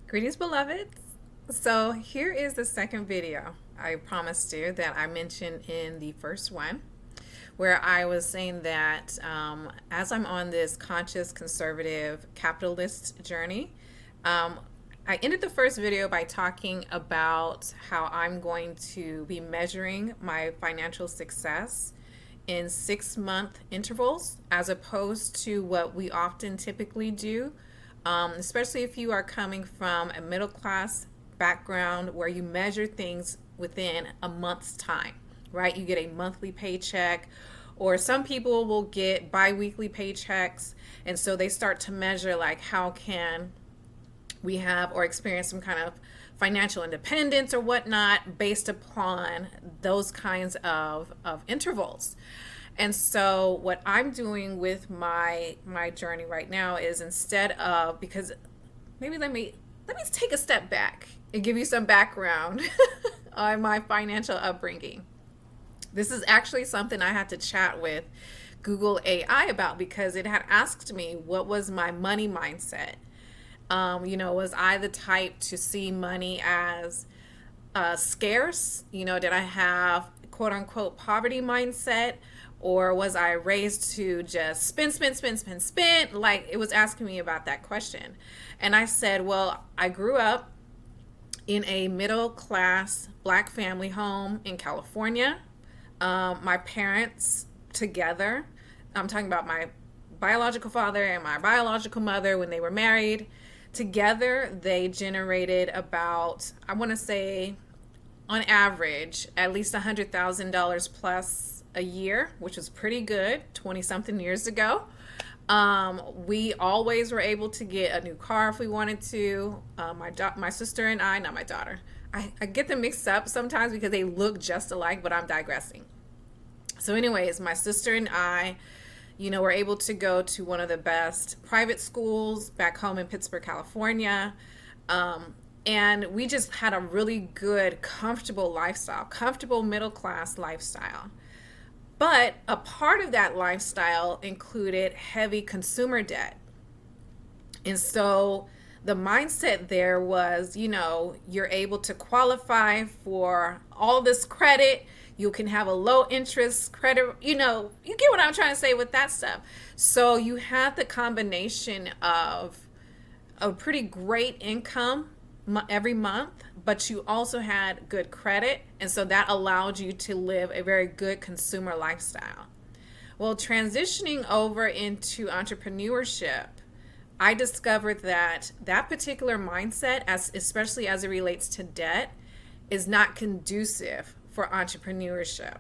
Greetings, beloveds. So here is the second video I promised you that I mentioned in the first one, where I was saying that as I'm on this conscious conservative capitalist journey, I ended the first video by talking about how I'm going to be measuring my financial success in 6-month intervals as opposed to what we often typically do, especially if you are coming from a middle class background where you measure things within a month's time, right? You get a monthly paycheck, or some people will get bi-weekly paychecks, and so they start to measure like how can we have or experience some kind of financial independence or whatnot based upon those kinds of intervals. And so what I'm doing with my journey right now is, instead of, because maybe let me take a step back and give you some background on my financial upbringing. This is actually something I had to chat with Google AI about, because it had asked me what was my money mindset. Was I the type to see money as scarce? Did I have quote unquote poverty mindset? Or was I raised to just spend, spend, spend, spend, spend? Like, it was asking me about that question. And I said, well, I grew up in a middle class black family home in California. My parents together, I'm talking about my biological father and my biological mother, when they were married, together they generated about, I want to say, on average, at least $100,000 plus a year, which was pretty good 20 something years ago. We always were able to get a new car if we wanted to. My sister and I, not my daughter, I get them mixed up sometimes because they look just alike, but I'm digressing. So anyways, my sister and I, were able to go to one of the best private schools back home in Pittsburgh, California. And we just had a really good, comfortable lifestyle, comfortable middle class lifestyle. But a part of that lifestyle included heavy consumer debt. And so the mindset there was, you're able to qualify for all this credit. You can have a low interest credit. You get what I'm trying to say with that stuff. So you had the combination of a pretty great income every month, but you also had good credit, and so that allowed you to live a very good consumer lifestyle. Well, transitioning over into entrepreneurship, I discovered that that particular mindset, especially as it relates to debt, is not conducive for entrepreneurship.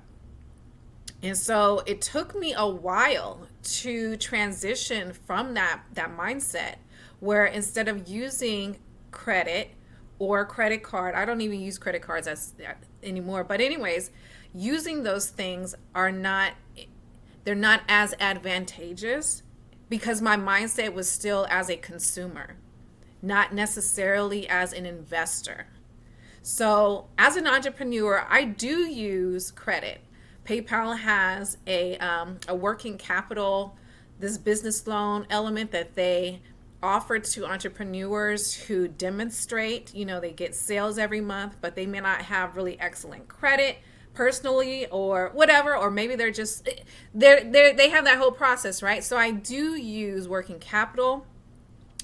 And so it took me a while to transition from that mindset, where instead of using credit or credit card, I don't even use credit cards anymore, but anyways, using those things they're not as advantageous, because my mindset was still as a consumer, not necessarily as an investor. So as an entrepreneur, I do use credit. PayPal has a working capital, this business loan element that they offered to entrepreneurs who demonstrate, they get sales every month, but they may not have really excellent credit personally or whatever, or maybe they're just, they have that whole process, right? So I do use working capital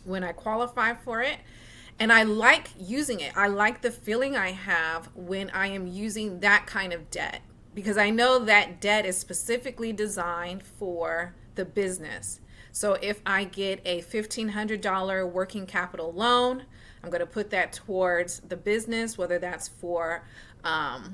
when I qualify for it. And I like using it. I like the feeling I have when I am using that kind of debt, because I know that debt is specifically designed for the business. So if I get a $1,500 working capital loan, I'm going to put that towards the business, whether that's for, part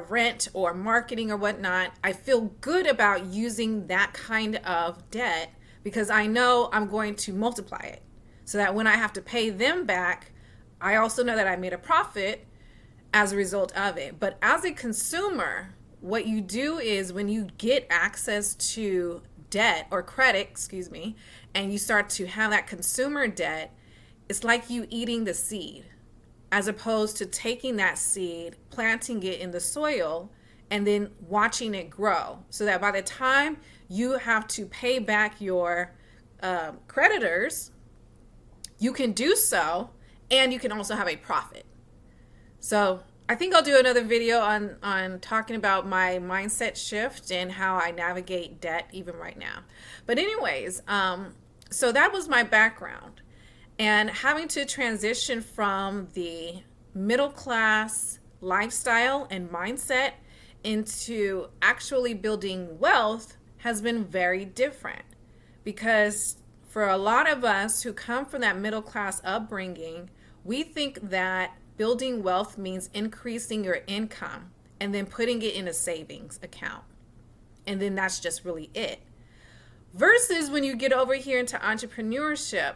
of rent or marketing or whatnot. I feel good about using that kind of debt because I know I'm going to multiply it, so that when I have to pay them back, I also know that I made a profit as a result of it. But as a consumer, what you do is, when you get access to debt or credit, and you start to have that consumer debt, it's like you eating the seed, as opposed to taking that seed, planting it in the soil, and then watching it grow, so that by the time you have to pay back your creditors, you can do so, and you can also have a profit. So I think I'll do another video on talking about my mindset shift and how I navigate debt even right now. But anyways, so that was my background, and having to transition from the middle class lifestyle and mindset into actually building wealth has been very different, because for a lot of us who come from that middle class upbringing, we think that building wealth means increasing your income and then putting it in a savings account. And then that's just really it. Versus when you get over here into entrepreneurship,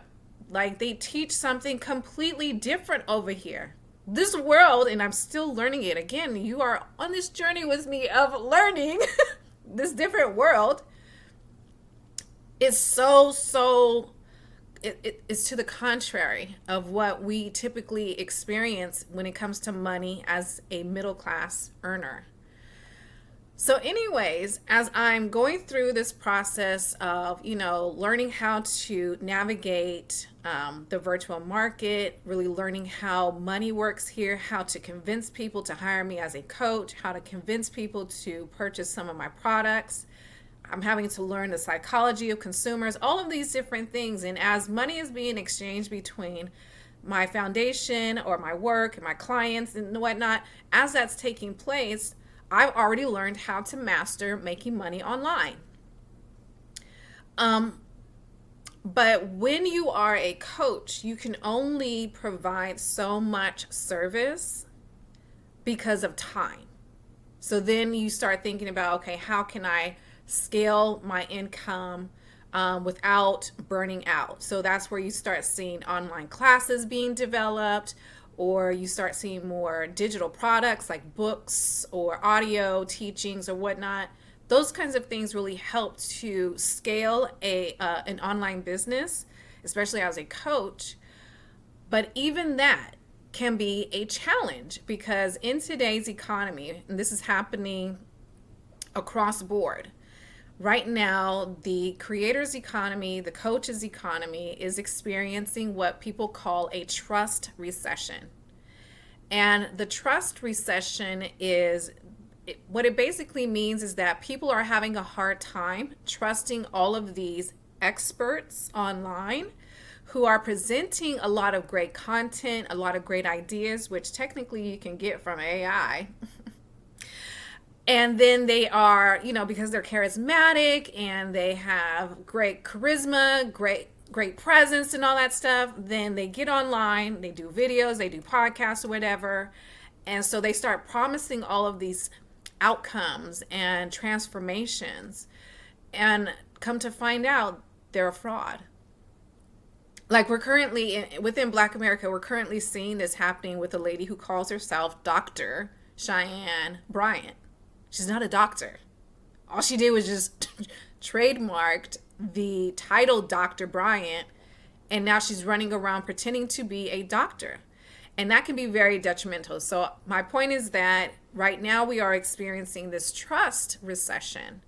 like they teach something completely different over here. This world, and I'm still learning it. Again, you are on this journey with me of learning this different world. Is it's to the contrary of what we typically experience when it comes to money as a middle class earner. So anyways, as I'm going through this process of, learning how to navigate the virtual market, really learning how money works here, how to convince people to hire me as a coach, how to convince people to purchase some of my products, I'm having to learn the psychology of consumers, all of these different things. And as money is being exchanged between my foundation or my work and my clients and whatnot, as that's taking place, I've already learned how to master making money online. But when you are a coach, you can only provide so much service because of time. So then you start thinking about, okay, how can I scale my income without burning out? So that's where you start seeing online classes being developed, or you start seeing more digital products like books or audio teachings or whatnot. Those kinds of things really help to scale an online business, especially as a coach. But even that can be a challenge, because in today's economy, and this is happening across board, right now, the creator's economy, the coach's economy is experiencing what people call a trust recession. And the trust recession is, what it basically means is that people are having a hard time trusting all of these experts online who are presenting a lot of great content, a lot of great ideas, which technically you can get from AI. And then they are, because they're charismatic and they have great charisma, great presence and all that stuff, then they get online, they do videos, they do podcasts or whatever. And so they start promising all of these outcomes and transformations, and come to find out they're a fraud. Like we're currently, within Black America, we're currently seeing this happening with a lady who calls herself Dr. Cheyenne Bryant. She's not a doctor. All she did was just trademarked the title Dr. Bryant, and now she's running around pretending to be a doctor. And that can be very detrimental. So my point is that right now we are experiencing this trust recession.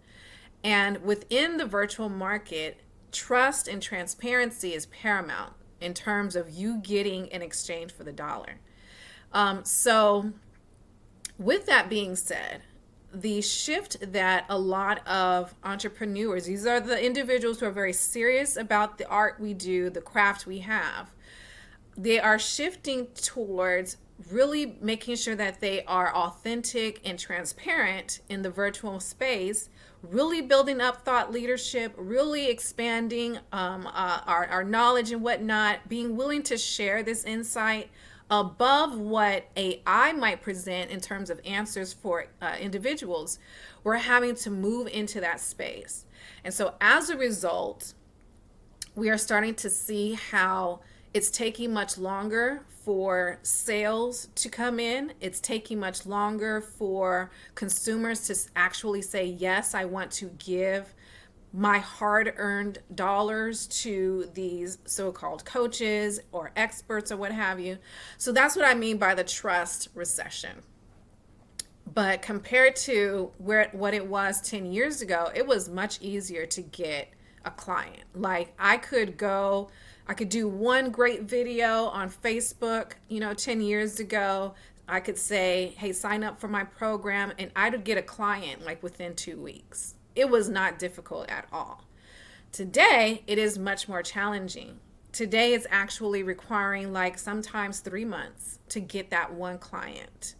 And within the virtual market, trust and transparency is paramount in terms of you getting in exchange for the dollar. So with that being said, the shift that a lot of entrepreneurs, these are the individuals who are very serious about the art we do, the craft we have, they are shifting towards really making sure that they are authentic and transparent in the virtual space, really building up thought leadership, really expanding our knowledge and whatnot, being willing to share this insight above what AI might present in terms of answers for individuals. We're having to move into that space. And so as a result, we are starting to see how it's taking much longer for sales to come in. It's taking much longer for consumers to actually say, yes, I want to give my hard-earned dollars to these so-called coaches or experts or what have you. So that's what I mean by the trust recession. But compared to what it was 10 years ago, it was much easier to get a client. Like I I could do one great video on Facebook, 10 years ago. I could say, hey, sign up for my program, and I would get a client like within 2 weeks. It was not difficult at all. Today, it is much more challenging. Today, it's actually requiring like sometimes 3 months to get that one client.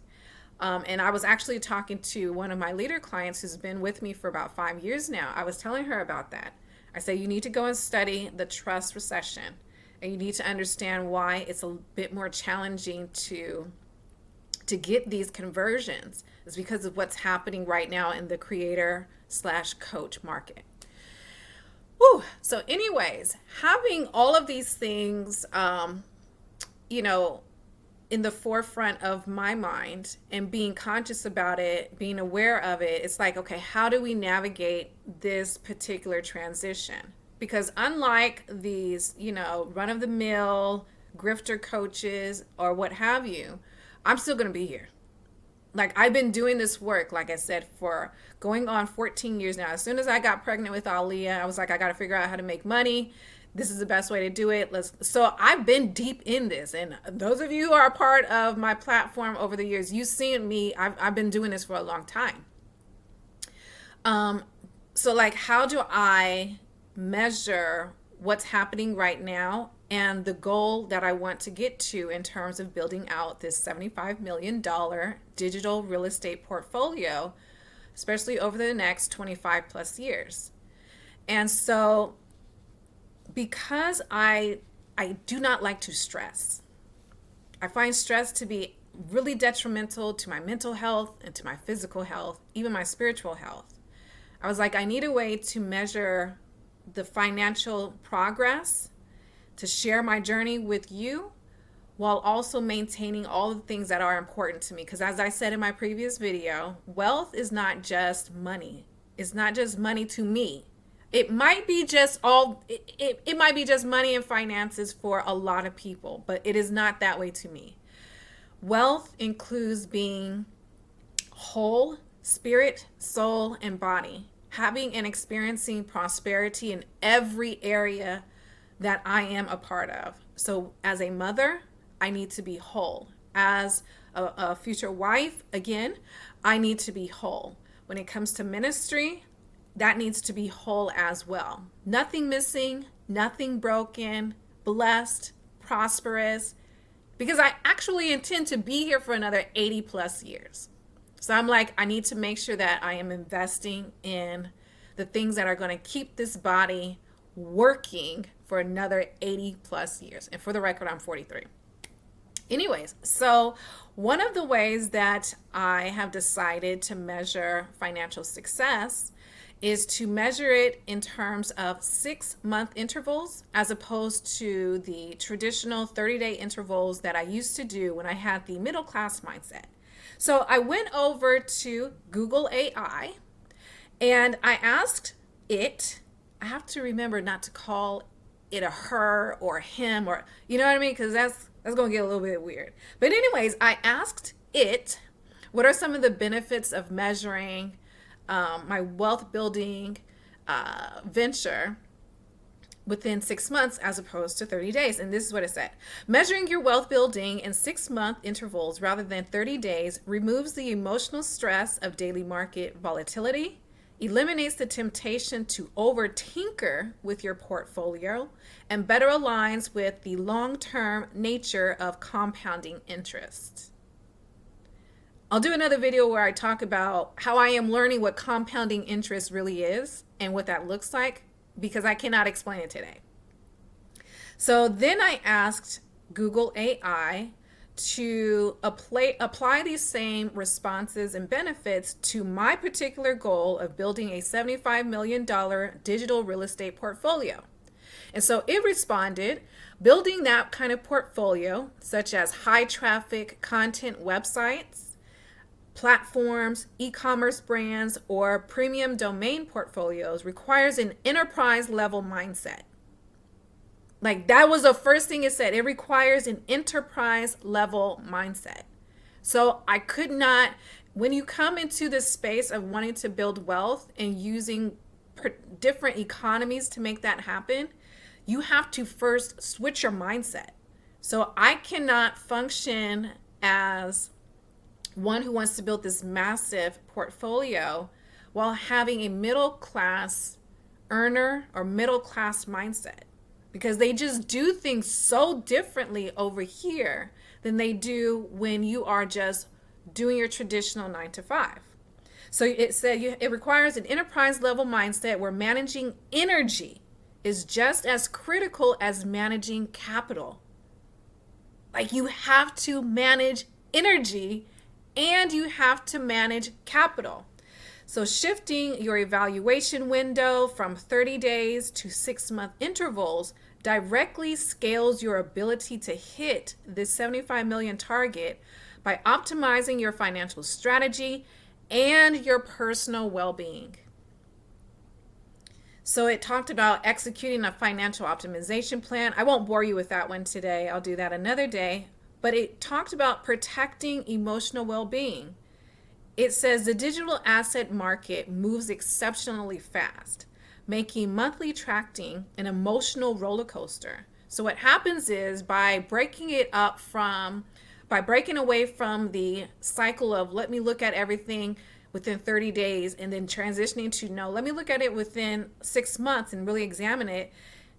And I was actually talking to one of my leader clients who's been with me for about 5 years now. I was telling her about that. I say, you need to go and study the trust recession, and you need to understand why it's a bit more challenging to get these conversions. Is because of what's happening right now in the creator/coach market. Whew. So anyways, having all of these things, in the forefront of my mind and being conscious about it, being aware of it, it's like, okay, how do we navigate this particular transition? Because unlike these, run-of-the-mill grifter coaches or what have you, I'm still going to be here. Like, I've been doing this work, like I said, for going on 14 years now. As soon as I got pregnant with Aliyah, I was like, I got to figure out how to make money. This is the best way to do it. So I've been deep in this. And those of you who are a part of my platform over the years, you've seen me. I've been doing this for a long time. So like, how do I measure what's happening right now and the goal that I want to get to in terms of building out this $75 million digital real estate portfolio, especially over the next 25 plus years? And so because I do not like to stress, I find stress to be really detrimental to my mental health and to my physical health, even my spiritual health. I was like, I need a way to measure the financial progress, to share my journey with you, while also maintaining all the things that are important to me. Because as I said in my previous video, wealth is not just money. It's not just money to me. It might be just it might be just money and finances for a lot of people, but it is not that way to me. Wealth includes being whole, spirit, soul, and body, having and experiencing prosperity in every area that I am a part of. So as a mother, I need to be whole. As a future wife, again, I need to be whole. When it comes to ministry, that needs to be whole as well. Nothing missing, nothing broken, blessed, prosperous, because I actually intend to be here for another 80 plus years. So I'm like, I need to make sure that I am investing in the things that are going to keep this body working for another 80 plus years. And for the record, I'm 43. Anyways, so one of the ways that I have decided to measure financial success is to measure it in terms of 6-month intervals, as opposed to the traditional 30-day intervals that I used to do when I had the middle class mindset. So I went over to Google AI and I asked it, I have to remember not to call it a her or him, or, you know what I mean? Because that's going to get a little bit weird. But anyways, I asked it, what are some of the benefits of measuring my wealth building venture within 6 months as opposed to 30 days. And this is what it said. Measuring your wealth building in 6-month intervals rather than 30 days removes the emotional stress of daily market volatility, eliminates the temptation to over-tinker with your portfolio, and better aligns with the long-term nature of compounding interest. I'll do another video where I talk about how I am learning what compounding interest really is and what that looks like, because I cannot explain it today. So then I asked Google AI to apply these same responses and benefits to my particular goal of building a $75 million digital real estate portfolio. And so it responded, building that kind of portfolio, such as high traffic content websites, platforms, e-commerce brands, or premium domain portfolios, requires an enterprise level mindset. Like, that was the first thing it said. It requires an enterprise level mindset. So I could not, when you come into this space of wanting to build wealth and using different economies to make that happen, you have to first switch your mindset. So I cannot function as one who wants to build this massive portfolio while having a middle class earner or middle class mindset, because they just do things so differently over here than they do when you are just doing your traditional 9 to 5. So it said it requires an enterprise level mindset where managing energy is just as critical as managing capital. Like, you have to manage energy and you have to manage capital. So shifting your evaluation window from 30 days to 6-month intervals directly scales your ability to hit this 75 million target by optimizing your financial strategy and your personal well-being. So it talked about executing a financial optimization plan. I won't bore you with that one today. I'll do that another day. But it talked about protecting emotional well-being. It says the digital asset market moves exceptionally fast, making monthly tracking an emotional roller coaster. So what happens is, by breaking away from the cycle of let me look at everything within 30 days and then transitioning to no, let me look at it within 6 months and really examine it.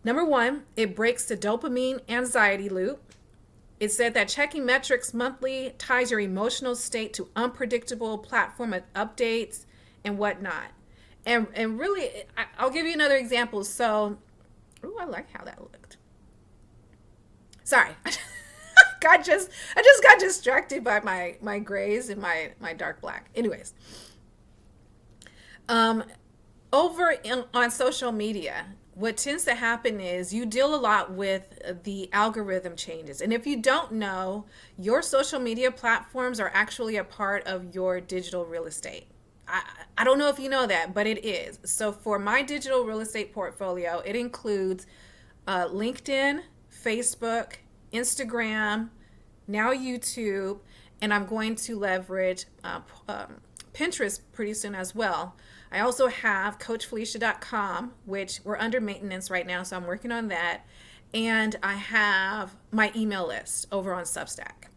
Number one, it breaks the dopamine anxiety loop. It said that checking metrics monthly ties your emotional state to unpredictable platform updates and whatnot. And really, I'll give you another example. So, I like how that looked. Sorry, I just got distracted by my grays and my dark black. Anyways, on social media, what tends to happen is you deal a lot with the algorithm changes. And if you don't know, your social media platforms are actually a part of your digital real estate. I don't know if you know that, but it is. So for my digital real estate portfolio, it includes LinkedIn, Facebook, Instagram, now YouTube, and I'm going to leverage Pinterest pretty soon as well. I also have CoachFelecia.com, which we're under maintenance right now, so I'm working on that. And I have my email list over on Substack.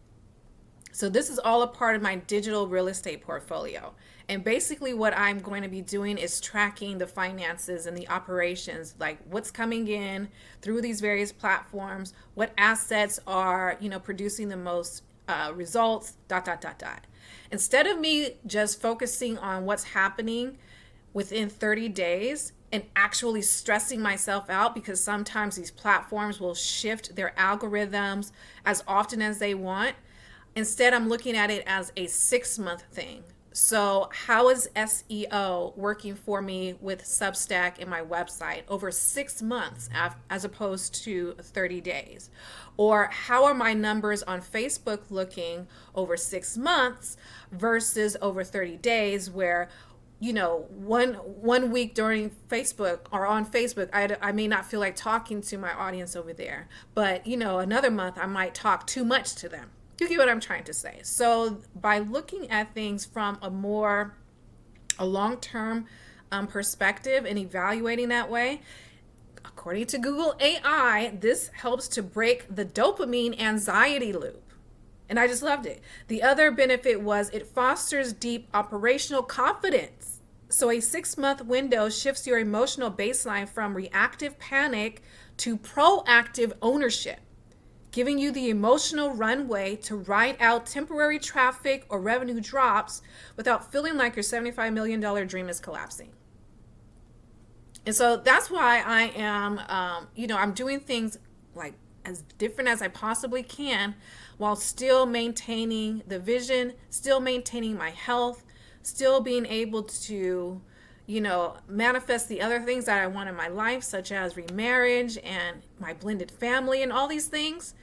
So this is all a part of my digital real estate portfolio. And basically what I'm going to be doing is tracking the finances and the operations, like what's coming in through these various platforms, what assets are, producing the most results, ... Instead of me just focusing on what's happening within 30 days and actually stressing myself out, because sometimes these platforms will shift their algorithms as often as they want. Instead, I'm looking at it as a 6-month thing. So how is SEO working for me with Substack and my website over 6 months as opposed to 30 days? Or how are my numbers on Facebook looking over 6 months versus over 30 days, where one week during Facebook or on Facebook, I may not feel like talking to my audience over there, but another month I might talk too much to them. You get what I'm trying to say. So by looking at things from a long-term perspective and evaluating that way, according to Google AI, this helps to break the dopamine anxiety loop. And I just loved it. The other benefit was it fosters deep operational confidence. So a 6-month window shifts your emotional baseline from reactive panic to proactive ownership, giving you the emotional runway to ride out temporary traffic or revenue drops without feeling like your $75 million dream is collapsing. And so that's why I am, I'm doing things like as different as I possibly can, while still maintaining the vision, still maintaining my health, still being able to, manifest the other things that I want in my life, such as remarriage and my blended family and all these things.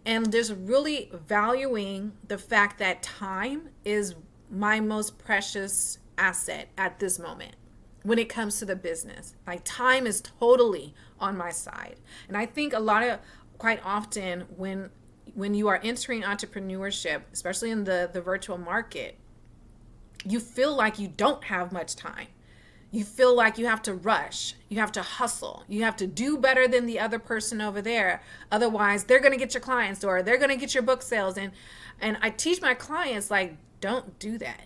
And just really valuing the fact that time is my most precious asset at this moment when it comes to the business. Like, time is totally on my side. And I think quite often when you are entering entrepreneurship, especially in the virtual market, you feel like you don't have much time. You feel like you have to rush, you have to hustle, you have to do better than the other person over there. Otherwise, they're going to get your clients or they're going to get your book sales. And I teach my clients, like, don't do that.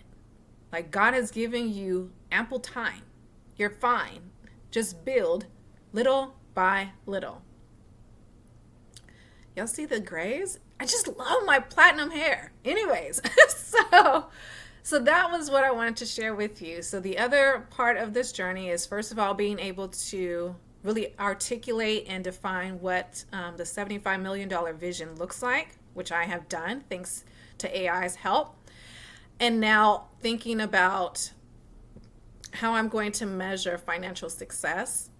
Like, God has given you ample time. You're fine. Just build little by little. Y'all see the grays? I just love my platinum hair. Anyways, so that was what I wanted to share with you. So the other part of this journey is, first of all, being able to really articulate and define what the $75 million vision looks like, which I have done thanks to AI's help. And now thinking about how I'm going to measure financial success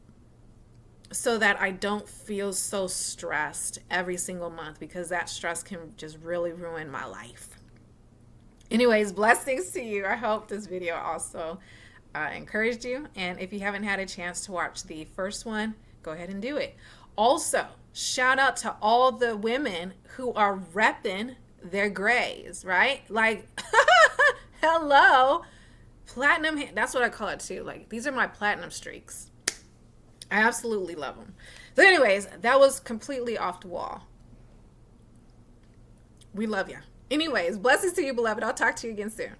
so that I don't feel so stressed every single month, because that stress can just really ruin my life. Anyways, blessings to you. I hope this video also encouraged you. And if you haven't had a chance to watch the first one, go ahead and do it. Also, shout out to all the women who are repping their grays, right? Like, hello, platinum. That's what I call it too. Like, these are my platinum streaks. I absolutely love them. So anyways, that was completely off the wall. We love you. Anyways, blessings to you, beloved. I'll talk to you again soon.